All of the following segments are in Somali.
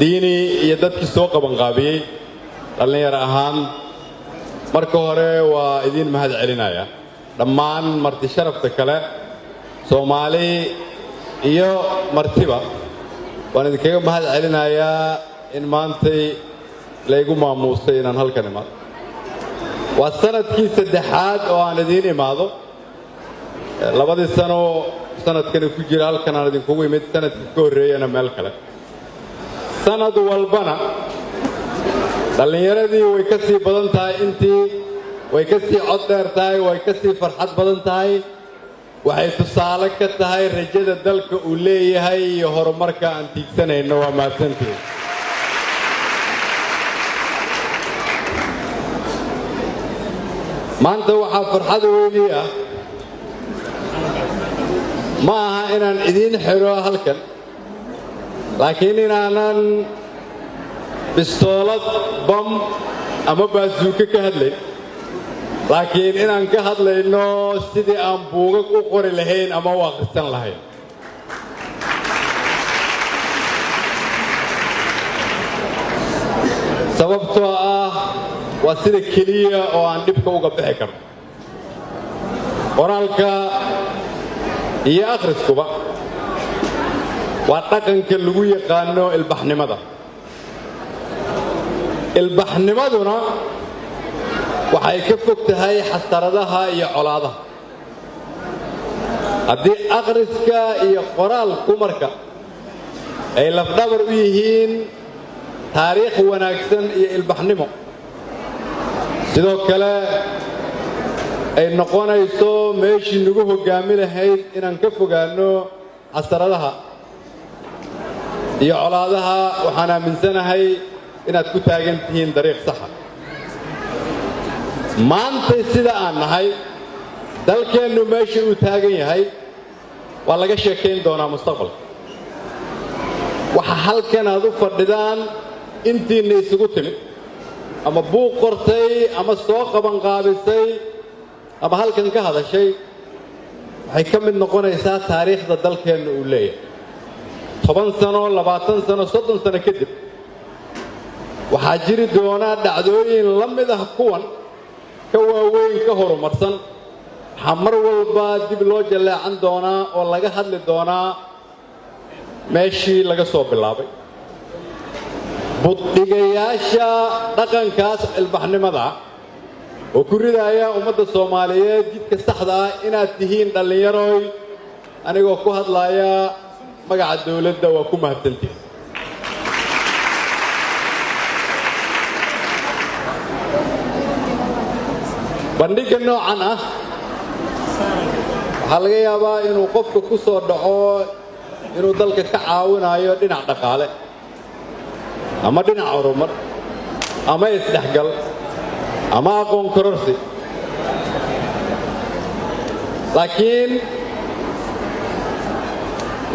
diini iyo dadkii soo qaban qaabiyay dhalinyar ahaan marka hore waa idin mahad celinaya dhammaan marti sharafta kale Soomaali iyo martiba waan idinkaga mahad celinayaa in maantay laygu maamuusay inaan halkan imaado waa sanadkii saddexaad oo aan idin imaado labadii sano sanadkan ku jira halkan aan idinkugu imid sanadkii ka horreeyana meel kale sanad walbana dhalinyaradii way ka sii badan tahay intii way ka sii cod dheer tahay way ka sii farxad badan tahay waxay tusaale ka tahay rajada dalka uu leeyahay iyo horumarka aan tiigsanayno waa mahadsantihiin maanta waxaa farxad weyn ah ma aha inaan idin xiro halkan laakiin inaanan bistoolad bam ama baasuuka ka hadlayn laakiin inaan ka hadlayno sidii aan buugag u qori lahayn ama u akhrisan lahayn sababtoo ah waa sida keliya oo aan dhibka uga bixi karno qoraalka iyo akhriskuba waa dhaqanka lagu yaqaano ilbaxnimaduna waxay ka fog tahay xasaradaha iyo colaadaha haddii akhriska iyo qoraalku marka ay lafdhabar u yihiin taariikh wanaagsan iyo ilbaxnimo sidoo kale ay noqonayso meeshii nagu hoggaami lahayd inaan ka fogaanno xasaradaha iyo colaadaha waxaan aaminsanahay inaad ku taagan tihiin dariiq saxa maantay sida aan nahay dalkeennu meesha uu taagan yahay waa laga sheekayn doonaa mustaqbalka waxa halkan aad u fadhidaan intiinna isugu timid ama buuq qortay ama soo qabanqaabisay ama halkan ka hadashay waxay ka mid noqonaysaa taariikhda dalkeenna uu leeyahay 10 sano 20 sano 30 sano kadib waxaa jiri doonaa dhacdooyin la mid ah kuwan ka waaweyn ka horumarsan waxaa mar walba dib loo jaleecan doonaa oo laga hadli doonaa meeshii laga soo bilaabay buddhigayaasha dhaqankaas ilbaxnimada oo ku ridaya ummadda Soomaaliyeed jidka saxda ah inaad tihiin dhalinyaroy anigoo ku hadlaya magaca dawladda waa ku mahadsantihiin bandhigga noocan ah waxaa laga yaabaa inuu qofka ku soo dhaco inuu dalka ka caawinayo dhinac dhaqaale ama dhinac horumar ama isdhexgal ama aqoon kororsi laakiin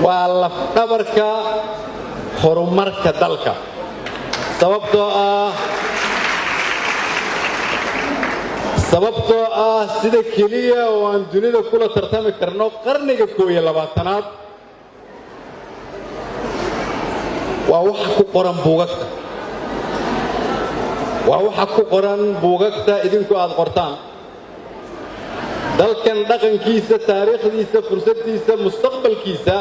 waa lafdhabarka horumarka dalka sababtoo ah sida keliya oo aan dunida kula tartami karno qarniga 21aad waa waxa ku qoran buugagta waa waxa ku qoran buugagta idinku aad qortaan dalkan dhaqankiisa taariikhdiisa fursadiisa mustaqbalkiisa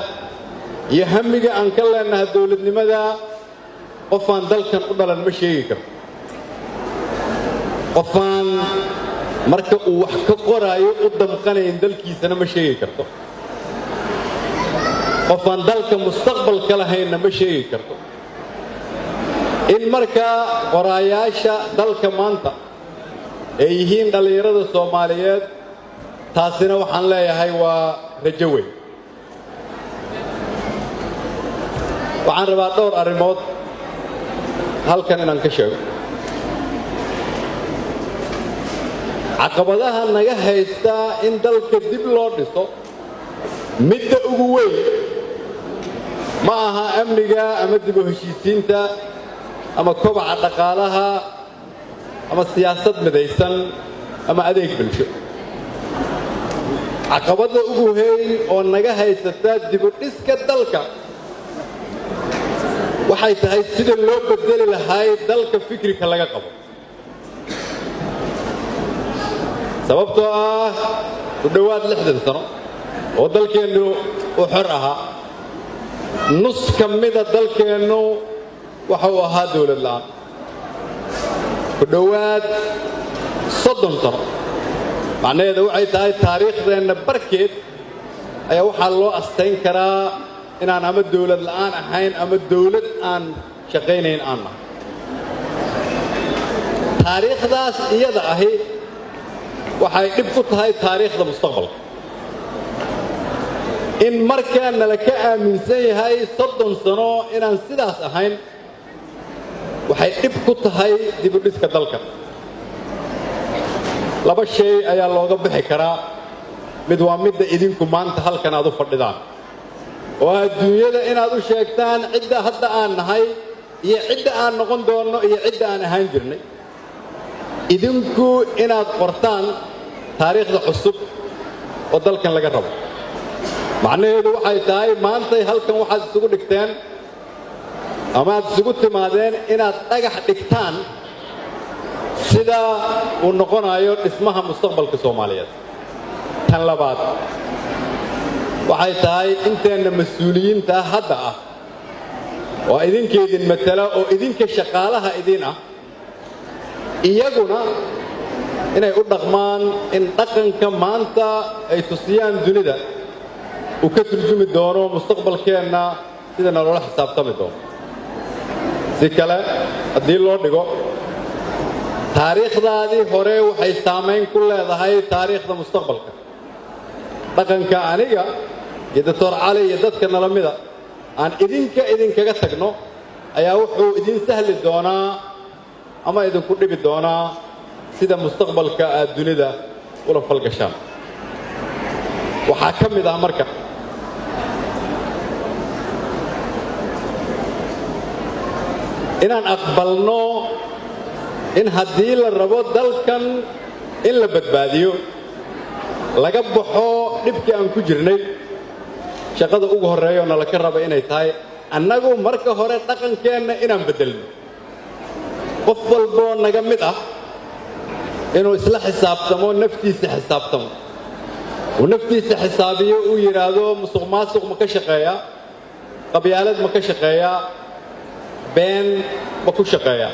iyo hamiga aan ka leenahay dawladnimada qofaan dalkan u dhalan ma sheegi karo qofaan marka uu wax ka qoraayo u damqanayn dalkiisana ma sheegi karto qofaan dalka mustaqbalka lahaynna ma sheegi karto in marka qoraayaasha dalka maanta ay yihiin dhalinyarada Soomaaliyeed taasina waxaan leeyahay waa rajo weyn waxaan rabaa dhowr arrimood halkan inaan ka sheego caqabadaha naga haysta in dalka dib loo dhiso midda ugu weyn ma aha amniga ama dib u heshiisiinta ama kobaca dhaqaalaha ama siyaasad midaysan ama adeeg bulsho caqabada ugu weyn oo naga haysata dib u dhiska dalka waxay tahay sida loo bedeli lahaa dalka fikirka laga qabo sababtoo ah u dhawaad 60 sano oo dalkeenu uu xor ahaa nus kamida dalkeenu waxa uu ahaa dawlad la'aan u dhawaad 30 sano macnaheedu waxay tahay taariikhdeena barkeed ayaa waxa loo asteyn karaa inaan ama dawlad la'aan ahayn ama dawlad aan shaqaynayn aan nahay taariikhdaas iyada ahi waxay dib ku tahay taariikhda mustaqbalka in markaana la ka aaminsan yahay 30 sano inaan sidaas ahayn waxay dib ku tahay dib u dhiska dalka laba shay ayaa looga bixi karaa mid waa midda idinku maanta halkan aad u fadhidaan oo adduunyada inaad u sheegtaan cidda hadda aan nahay iyo cidda aan noqon doono iyo cidda aan ahaan jirnay idinku inaad qortaan taariikhda cusub oo dalkan laga rabo macnaheedu waxay tahay maanta halkan waxaad isugu dhigteen ama aad isugu timaadeen inaad dhagax dhigtaan sida uu noqonayo dhismaha mustaqbalka Soomaaliyeed tan labaad waxay tahay inteena mas'uuliyiinta hadda ah oo idinkeedin matala oo idinka shaqaalaha idin ah iyaguna inay u dhaqmaan in dhaqanka maanta ay tusiyaan dunida uu ka turjumi doono mustaqbalkeena sida nolol xisaabtami doono si kale haddii loo dhigo taariikhdaadii hore waxay saameyn ku leedahay taariikhda mustaqbalka dhaqanka aniga iyo Dr. Cali iyo dadka nalamida aan idinkaga tagno ayaa wuxuu idin sahli doonaa ama idinku dhibi doonaa sida mustaqbalka aad dunida ula falgashaan waxaa ka mid ah marka inaan aqbalno in haddii la rabo dalkan in la badbaadiyo laga baxo dhibkii aan ku jirnay shaqada ugu horeeyo nala ka raba inay tahay annagu marka hore dhaqankeenna inaan bedelno qof walbo naga mid ah inuu isla xisaabtamo naftiisa xisaabtamo uu naftiisa xisaabiyo uu yiraahdo musuqmaasuq ma ka shaqeeyaa qabyaalad ma ka shaqeeyaa been ma ku shaqeeyaa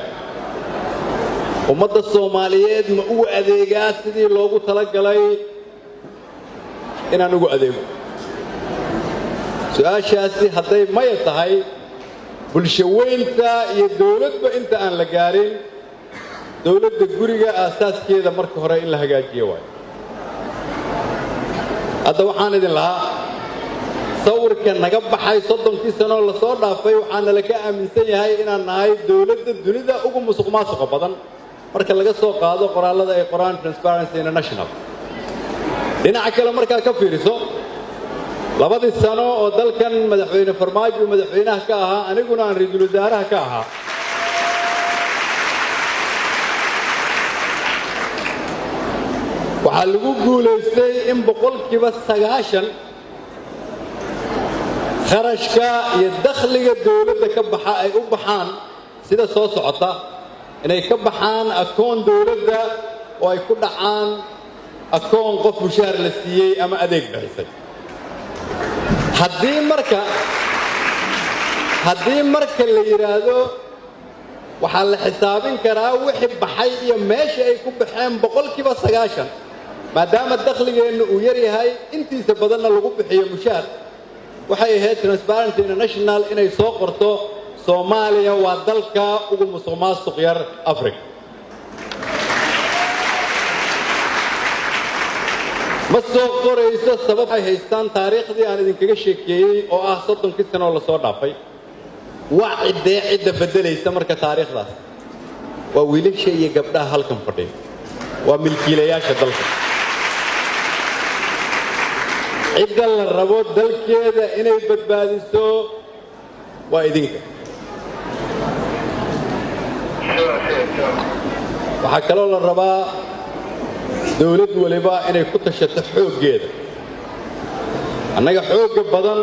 ummadda Soomaaliyeed ma ugu adeegaa sidii loogu talagalay inaan ugu adeego su'aashaasi hadday maya tahay bulsho weynta iyo dawladba inta aan la gaarin dawladda guriga aasaaskeeda marka hore in la hagaajiyo waayo hadda waxaan idin lahaa sawirka naga baxay 30 sano la soo dhaafay waxaana la ka aaminsan yahay inaan nahay dawladda dunida ugu musuqmaasuqa badan marka laga soo qaado qoraalada ay qoraan Transparency International dhinaca kale marka ka fiiriso labadii sano oo dalkan madaxweyne Farmaajo madaxweynaha ka ahaa aniguna aan ra'iisul wasaaraha ka ahaa waxaa lagu guulaystay in 90% kharashka iyo dakhliga dawladda ka baxa ay u baxaan sida soo socota inay ka baxaan akoon dawladda oo ay ku dhacaan akoon qof mushaar la siiyey ama adeeg bixisay haddii marka la yiraahdo waxaa la xisaabin karaa wixii baxay iyo meesha ay ku baxeen 90% maadaama dakhligeenu uu yar yahay intiisa badanna lagu bixiyo mushaar waxay ahayd Transparency International inay soo qorto Soomaaliya waa dalka ugu musuqmaasuq yar Afrika ma soo qorayso sabab ay haystaan taariikhdii aan idinkaga sheekeeyey oo ah 30 sano la soo dhaafay waa cidda bedelaysa marka taariikhdaas waa wiilasha iyo gabdhaha halkan fadhiya waa milkiilayaasha dalka cidda la rabo dalkeeda inay badbaadiso waa idinka waxaa kaloo la rabaa dawlad waliba inay ku tashato xooggeeda annaga xoogga badan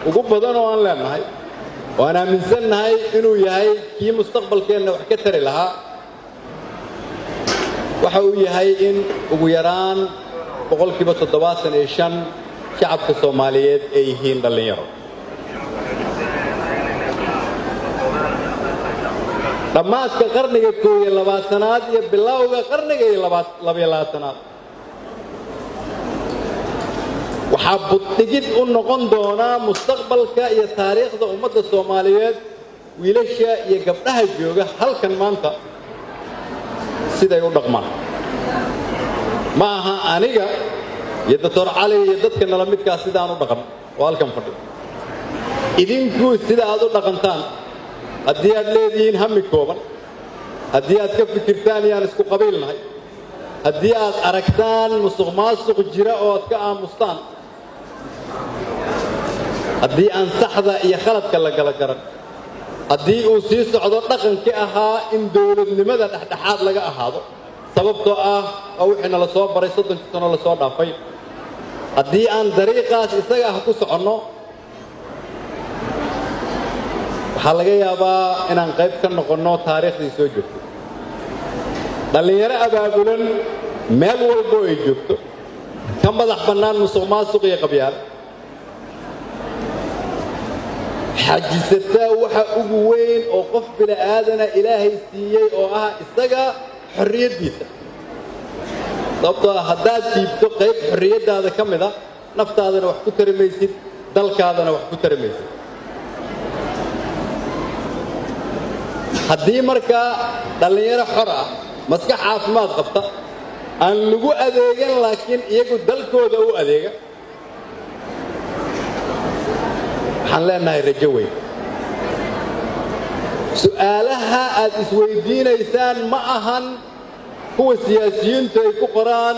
ugu badan oo aan leenahay وأنا من سنة هاي إنه يهاي في مستقبل كأنه حكتر لها وحوي هاي إن ويران بقول كي بتضباط الإيشان شعب الصوماليات أيهين دليرو لما أذكرني كوي اللباتنات يبلغ وذكرني كوي اللباتنات وحابط تجد أن قندونا مستقبل كأي تاريخ ذا أمة الصوماليات ويلشى يقبلها الجوجة هل كان مانتا سيدا يقول ما معها أنيجا يدتور علي يدت كنا لميت كاسيدا أنا رقم والكم فرد إذن كو سيدا هذا رقمتان الديات الذين هم كوبا الديات كيف كرتاني أنا سكو قبيلنا هاي الديات أركتان مسق ماسق جراء واتكا مستان الدي أن سحذا يخلط كلا كلا كرن الدي أوسيس عذر رقم كأها إن دولة لماذا تحت حاد لقى هذا سببته أو إحنا لصوب بريصد إنتنا لصوب دافين الدي أن طريقة إسقى حكوس عنه حلقة يابا إن أنقذ كنا قلنا تاريخ يسوي دليل أبابلون مال والبو يجوكتو كم بدح بنان مسوما سوقي قبيال حجزته وحا أقوين أو قف بلا آذنا إلهي سيئي أو إستقى حرية ديسة طبعا هداد تيبتو قيب حرية هذا كم ذا نفط هذا وحكو ترميسيد دلك هذا وحكو ترميسيد هدي مركا دليل حرة مسكح عاصمات قبطة أن لقوا أذيجا لكن يجوا دلكوا ذو أذيجا حنلنا يرجوي سؤالها الإسويدين إنسان معهن هو سياسيين تيكو قران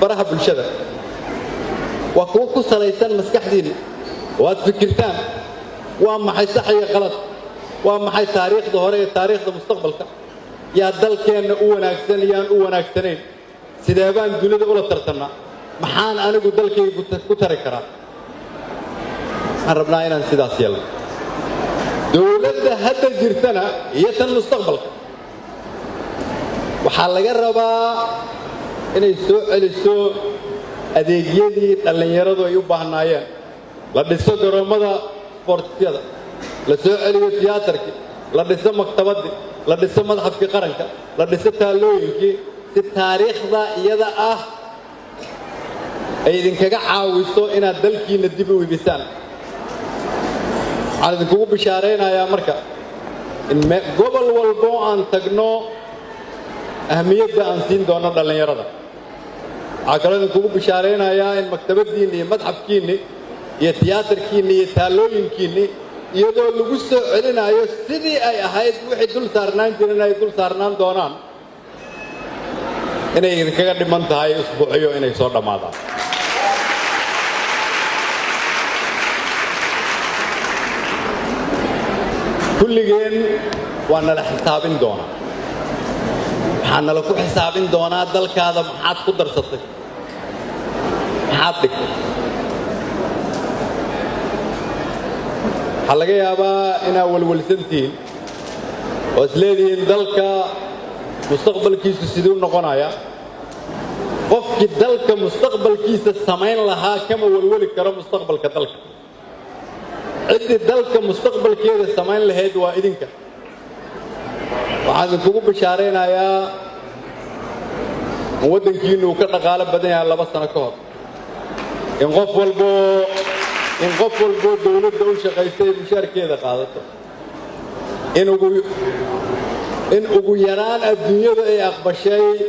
برها بالشدة وكوكو سليسان مسكح دين واتفكرتان وما حيصحي غلط وما حي تاريخ ظهوري تاريخ المستقبل يا دل كان وناكسن يا وناكسنين سيدابان دولة ولا ترتنا محان أنا قلت دل كي كترك كرا ربنا إن سيداس يلا دولة هذا جرتنا هي المستقبل وحال جربا إن السوق أديجيدي اللي يردوا يبغى نايا لا دسوا درامدا فورتيا لا سوق التياتر لا دسوا مكتبات لا دسوا مذهب في قرنك لا دسوا تالوينك التاريخ ذا يدا أيدين كجا عاوزوا إن الدلكي ندبوا بيسان على ذكو بشارين يا مركا إن قبل والبو أن تجنو أهمية أنسين دونا دلنا يردا عقلنا ذكو بشارين يا إن مكتبة ديني مذهب كيني يتياتر كيني تالوين كيني يدو لغوس علينا يسدي أي هاي واحد دول سارنان جرنا يدول سارنان دونان إنه يذكر دمان تهاي أسبوعيو إنه يصير دمادا كل جين وانا لحسابين دونا حنا لكو حسابين دونا دل كذا محاد قدر صدق محادك حلقة يا با إن أول سنتين وسليدين دلك مستقبل كيس السدون نقنايا قف دلك مستقبل كيس السمين لها كما والولي كرم مستقبل كدلك عدة دلك مستقبل كيس السمين لهيد وإذنك وعاد كوكو بشارين يا مودن كينو كنا غالب بدني على بس أنا كهر إن قفل بو دولة شقيسي مشاركة ذا قادته إن أقو يران الدنيا ذا أقبل شيء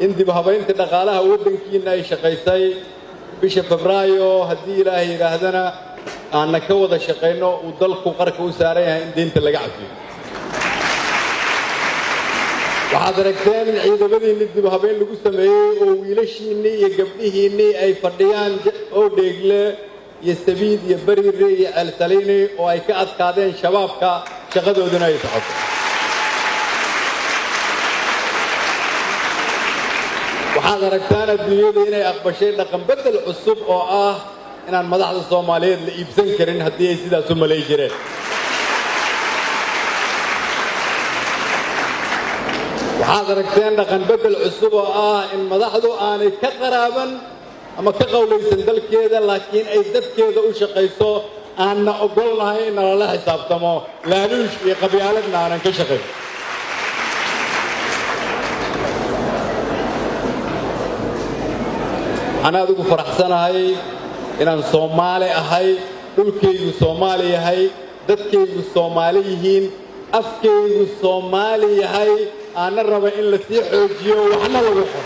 إن دي بهبين تدقالها ودن كينا شقيسي بش فبرايو هدي إلهي رهدنا أنا كوضا شقينو ودلقو قرك وساريها إن دين تلقع فيه وحضرتين عيد بدي إن دي بهبين لقو سمعي ويلشيني يقبليهيني أي فرديان أو ديقلي يستبيد يبرر يالسليني وأي كأت كادين شبابك شغدوا دنا يتحط وحضرتان الدنيا دينا أقبل شيء لكن بدل العصب أو inaan madaxda Soomaaliyeed la iibsan karin haddii ay sidaas u malay jireen waxaad aragteen dhaqan bedel cusub oo ah in madaxdu aanay ka qaraaban ama ka qowlaysan dalkeeda laakiin ay dadkeeda u shaqayso aanna ogolnahay in lala xisaabtamo laaluush iyo qabyaaladna aanan ka shaqayn أنا أدوك فرحسنا هاي إن الصومالي هاي دولكي الصومالي هاي دتكي الصوماليين أفكي الصومالي هاي أنا ربع إن لسيح وجيو وحنا لبحر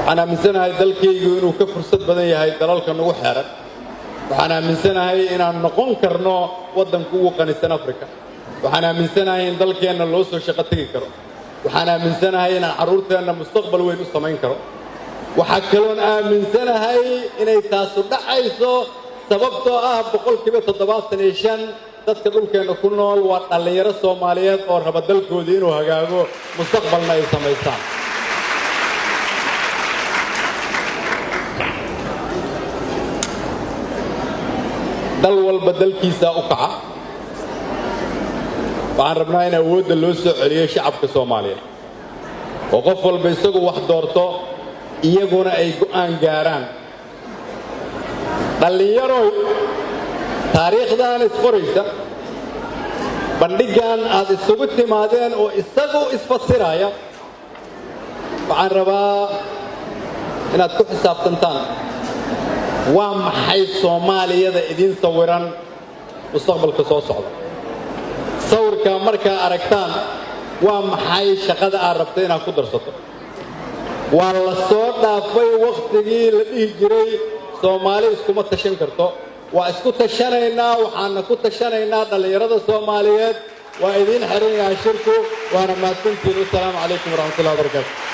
أنا من سنة هاي دلكي إنه كفر صد بدني هاي دلالك إنه حرق وأنا من سنة هاي إن نقون كرنا ودن قوة كنيسة أفريقيا waxaan aaminsanahay in dalkeena loo soo shaqo tagi karo waxaan aaminsanahay in caruurteena mustaqbal weyn u sameyn karo waxa kale oo aaminsanahay inay taas u dhacayso sababtoo ah 75% dadka dhulkeena ku nool waa dhalinyaro Soomaaliyeed oo raba dalkooda inuu hagaago mustaqbalna ay sameeyaan dal walba dalkiisa u kaca waxaan rabnaa in awoodda loo soo celiyo shacabka Soomaaliyeed oo qof walba isagu wax doorto iyaguna ay go'aan gaaraan dhalinyaro taariikhdan isqoraysa bandhigan aad isugu timaadeen oo isagu isfasiraya waxaan rabaa inaad ku xisaabtantaan waa maxay Soomaaliyada idin sawiran mustaqbalka soo socda sawirka marka aragtaan waa maxay shaqada aad rabtay inaad ku darsato waa la soo dhaafay waqtigii la dhihi jiray Soomaali iskuma tashan karto waa isku tashanaynaa waxaan ku tashanaynaa dhalinyarada Soomaaliyeed waa idin xiran yahay shirku waana mahadsantihiin. Assalaamu calaykum waraxmatullaahi wabarakaatuh.